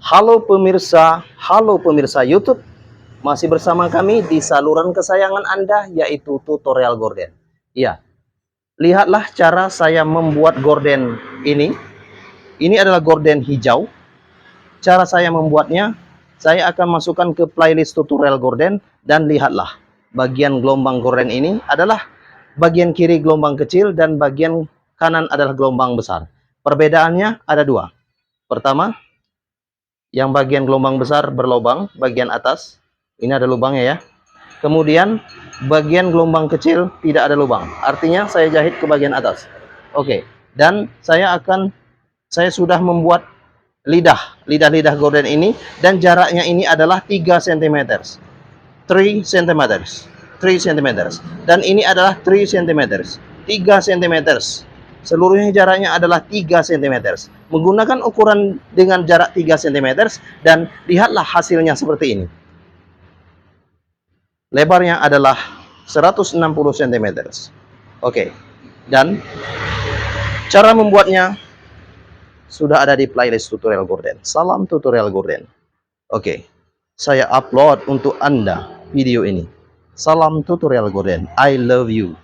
Halo pemirsa YouTube. Masih bersama kami di saluran kesayangan Anda, yaitu tutorial gorden. Ya, lihatlah cara saya membuat gorden ini. Ini adalah gorden hijau. Cara saya membuatnya, saya akan masukkan ke playlist tutorial gorden. Dan lihatlah, bagian gelombang gorden ini adalah bagian kiri gelombang kecil dan bagian kanan adalah gelombang besar. Perbedaannya ada dua. Pertama, yang bagian gelombang besar berlubang, bagian atas, ini ada lubangnya ya. Kemudian bagian gelombang kecil tidak ada lubang. Artinya saya jahit ke bagian atas. Oke. Dan saya sudah membuat lidah gorden ini, dan jaraknya ini adalah 3 cm. 3 cm. 3 cm. Dan ini adalah 3 cm. 3 cm. Seluruhnya jaraknya adalah 3 cm. Menggunakan ukuran dengan jarak 3 cm, dan lihatlah hasilnya seperti ini. Lebarnya adalah 160 cm. Oke. Dan cara membuatnya sudah ada di playlist tutorial gorden. Salam tutorial gorden. Oke. Saya upload untuk Anda video ini. Salam tutorial gorden. I love you.